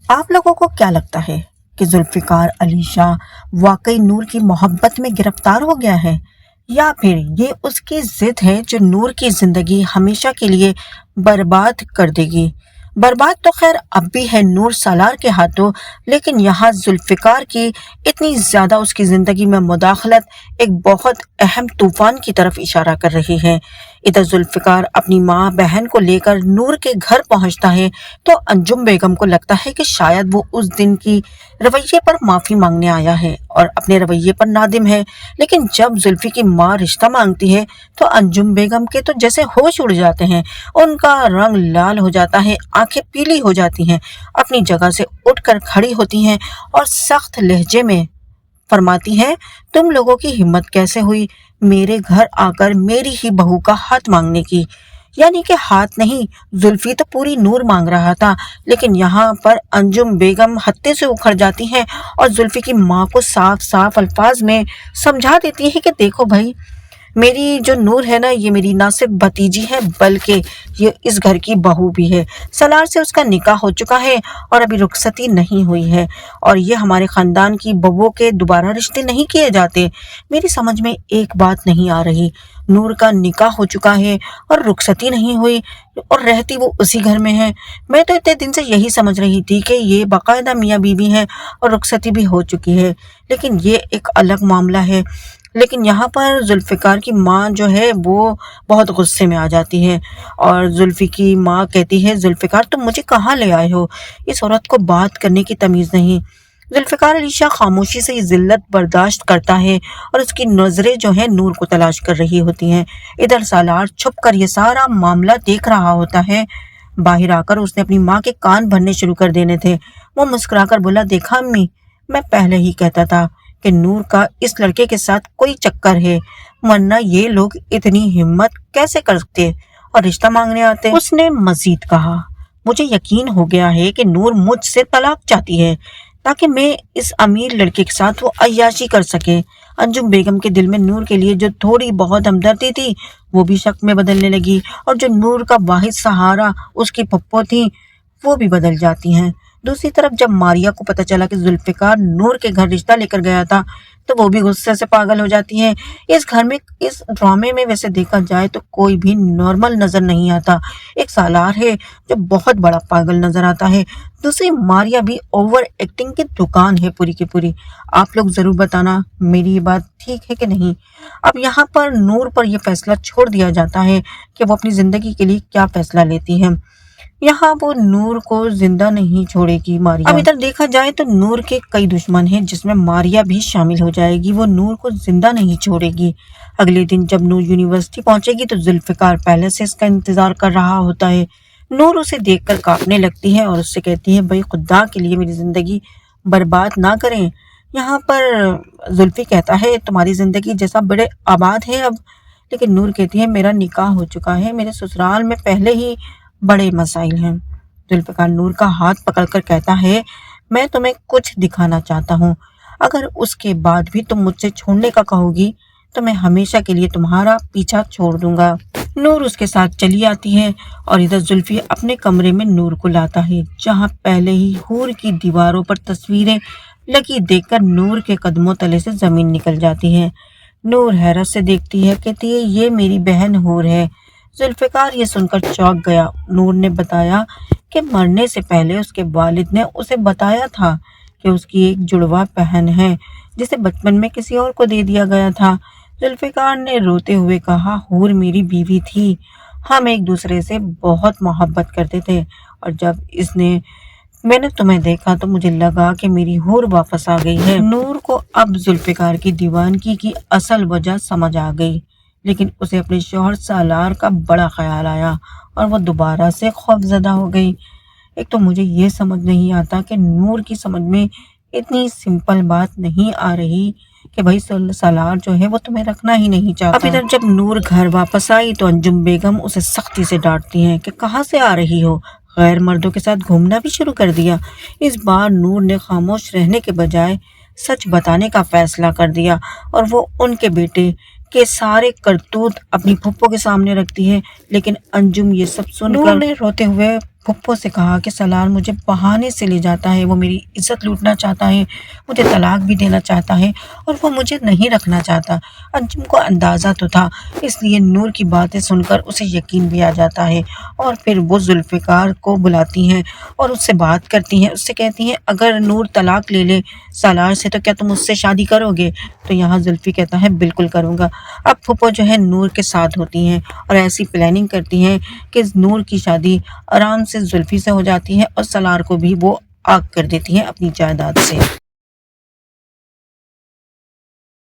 آپ لوگوں کو کیا لگتا ہے کہ ذوالفقار علی شاہ واقعی نور کی محبت میں گرفتار ہو گیا ہے، یا پھر یہ اس کی ضد ہے جو نور کی زندگی ہمیشہ کے لیے برباد کر دے گی؟ برباد تو خیر اب بھی ہے نور سالار کے ہاتھوں، لیکن یہاں ذوالفقار کی اتنی زیادہ اس کی زندگی میں مداخلت ایک بہت اہم طوفان کی طرف اشارہ کر رہی ہے۔ ادھر ذوالفقار اپنی ماں بہن کو لے کر نور کے گھر پہنچتا ہے تو انجم بیگم کو لگتا ہے کہ شاید وہ اس دن کی رویے پر معافی مانگنے آیا ہے اور اپنے رویے پر نادم ہے، لیکن جب زلفی کی ماں رشتہ مانگتی ہے تو انجم بیگم کے تو جیسے ہوش اڑ جاتے ہیں، ان کا رنگ لال ہو جاتا ہے، آنکھیں پیلی ہو جاتی ہیں، اپنی جگہ سے اٹھ کر کھڑی ہوتی ہیں اور سخت لہجے میں فرماتی ہے، تم لوگوں کی ہمت کیسے ہوئی میرے گھر آ کر میری ہی بہو کا ہاتھ مانگنے کی؟ یعنی کہ ہاتھ نہیں، زلفی تو پوری نور مانگ رہا تھا، لیکن یہاں پر انجم بیگم ہتے سے اکھڑ جاتی ہیں اور زلفی کی ماں کو صاف صاف الفاظ میں سمجھا دیتی ہے کہ دیکھو بھائی، میری جو نور ہے نا، یہ میری نہ صرف بھتیجی ہے بلکہ یہ اس گھر کی بہو بھی ہے۔ سالار سے اس کا نکاح ہو چکا ہے اور ابھی رخصتی نہیں ہوئی ہے، اور یہ ہمارے خاندان کی بہوؤں کے دوبارہ رشتے نہیں کیے جاتے۔ میری سمجھ میں ایک بات نہیں آ رہی، نور کا نکاح ہو چکا ہے اور رخصتی نہیں ہوئی اور رہتی وہ اسی گھر میں ہے۔ میں تو اتنے دن سے یہی سمجھ رہی تھی کہ یہ باقاعدہ میاں بیوی ہیں اور رخصتی بھی ہو چکی ہے، لیکن یہ ایک الگ معاملہ ہے۔ لیکن یہاں پر ذوالفقار کی ماں جو ہے وہ بہت غصے میں آ جاتی ہے اور زلفی کی ماں کہتی ہے، ذوالفقار تم مجھے کہاں لے آئے ہو؟ اس عورت کو بات کرنے کی تمیز نہیں۔ ذوالفقار علی شاہ خاموشی سے یہ ذلت برداشت کرتا ہے اور اس کی نظریں جو ہیں نور کو تلاش کر رہی ہوتی ہیں۔ ادھر سالار چھپ کر یہ سارا معاملہ دیکھ رہا ہوتا ہے۔ باہر آ کر اس نے اپنی ماں کے کان بھرنے شروع کر دینے تھے۔ وہ مسکرا کر بولا، دیکھا امی، میں پہلے ہی کہتا تھا کہ نور کا اس لڑکے کے ساتھ کوئی چکر ہے، ورنہ یہ لوگ اتنی ہمت کیسے کرتے اور رشتہ مانگنے آتے۔ اس نے مزید کہا، مجھے یقین ہو گیا ہے کہ نور مجھ سے طلاق چاہتی ہے تاکہ میں اس امیر لڑکے کے ساتھ وہ عیاشی کر سکے۔ انجم بیگم کے دل میں نور کے لیے جو تھوڑی بہت ہمدردی تھی وہ بھی شک میں بدلنے لگی، اور جو نور کا واحد سہارا اس کی پھپھو تھی وہ بھی بدل جاتی ہیں۔ دوسری طرف جب ماریا کو پتہ چلا کہ ذوالفقار نور کے گھر رشتہ لے کر گیا تھا تو وہ بھی غصے سے پاگل ہو جاتی ہے۔ اس گھر میں اس ڈرامے میں ویسے دیکھا جائے تو کوئی بھی نارمل نظر نہیں آتا، ایک سالار ہے جو بہت بڑا پاگل نظر آتا ہے، دوسری ماریا بھی اوور ایکٹنگ کی دکان ہے پوری کی پوری۔ آپ لوگ ضرور بتانا میری یہ بات ٹھیک ہے کہ نہیں۔ اب یہاں پر نور پر یہ فیصلہ چھوڑ دیا جاتا ہے کہ وہ اپنی زندگی کے لیے کیا فیصلہ لیتی ہے۔ یہاں وہ نور کو زندہ نہیں چھوڑے گی ماریا۔ اب ادھر دیکھا جائے تو نور کے کئی دشمن ہیں جس میں ماریا بھی شامل ہو جائے گی، وہ نور کو زندہ نہیں چھوڑے گی۔ اگلے دن جب نور یونیورسٹی پہنچے گی تو ذوالفقار پہلے سے اس کا انتظار کر رہا ہوتا ہے۔ نور اسے دیکھ کر کانپنے لگتی ہے اور اس سے کہتی ہے، بھائی خدا کے لیے میری زندگی برباد نہ کریں۔ یہاں پر زلفی کہتا ہے، تمہاری زندگی جیسا بڑے آباد ہے اب، لیکن نور کہتی ہے، میرا نکاح ہو چکا ہے، میرے سسرال میں پہلے ہی بڑے مسائل ہیں۔ ذوالفقار نور کا ہاتھ پکڑ کر کہتا ہے، میں تمہیں کچھ دکھانا چاہتا ہوں، اگر اس کے بعد بھی تم مجھ سے چھوڑنے کا کہو گی تو میں ہمیشہ کے لیے تمہارا پیچھا چھوڑ دوں گا۔ نور اس کے ساتھ چلی آتی ہے اور ادھر زلفی اپنے کمرے میں نور کو لاتا ہے، جہاں پہلے ہی حور کی دیواروں پر تصویریں لگی دیکھ کر نور کے قدموں تلے سے زمین نکل جاتی ہے۔ نور حیرت سے دیکھتی ہے، کہتی ہے، یہ میری بہن حور ہے۔ ذوالفقار یہ سن کر چونک گیا۔ نور نے بتایا کہ مرنے سے پہلے اس کے والد نے اسے بتایا تھا کہ اس کی ایک جڑواں بہن ہے جسے بچپن میں کسی اور کو دے دیا گیا تھا۔ ذوالفقار نے روتے ہوئے کہا، حور میری بیوی تھی، ہم ایک دوسرے سے بہت محبت کرتے تھے، اور جب میں نے تمہیں دیکھا تو مجھے لگا کہ میری حور واپس آ گئی ہے۔ نور کو اب ذوالفقار کی دیوانگی کی اصل وجہ سمجھ آ گئی، لیکن اسے اپنے شوہر سالار کا بڑا خیال آیا اور وہ دوبارہ سے خوفزدہ ہو گئی۔ ایک تو مجھے یہ سمجھ نہیں آتا کہ نور کی سمجھ میں اتنی سمپل بات نہیں آ رہی کہ بھائی سالار جو ہے وہ تمہیں رکھنا ہی نہیں چاہتا۔ اب ادھر جب نور گھر واپس آئی تو انجم بیگم اسے سختی سے ڈانٹتی ہیں کہ کہاں سے آ رہی ہو، غیر مردوں کے ساتھ گھومنا بھی شروع کر دیا۔ اس بار نور نے خاموش رہنے کے بجائے سچ بتانے کا فیصلہ کر دیا اور وہ ان کے بیٹے کے سارے کرتوت اپنی پھپھو کے سامنے رکھتی ہے، لیکن انجم یہ سب سن کر روتے ہوئے پھپھو سے کہا کہ سالار مجھے بہانے سے لے جاتا ہے، وہ میری عزت لوٹنا چاہتا ہے، مجھے طلاق بھی دینا چاہتا ہے اور وہ مجھے نہیں رکھنا چاہتا۔ انجم کو اندازہ تو تھا، اس لیے نور کی باتیں سن کر اسے یقین بھی آ جاتا ہے اور پھر وہ ذوالفقار کو بلاتی ہیں اور اس سے بات کرتی ہیں، اس سے کہتی ہیں اگر نور طلاق لے لے سالار سے تو کیا تم اس سے شادی کرو گے؟ تو یہاں زلفی کہتا ہے بالکل کروں گا۔ اب پھپھو جو ہے نور کے ساتھ ہوتی ہیں اور ایسی پلاننگ کرتی ہیں کہ نور کی شادی آرام سے زلفی سے ہو جاتی ہے اور سالار کو بھی وہ آگ کر دیتی ہیں اپنی جائیداد سے۔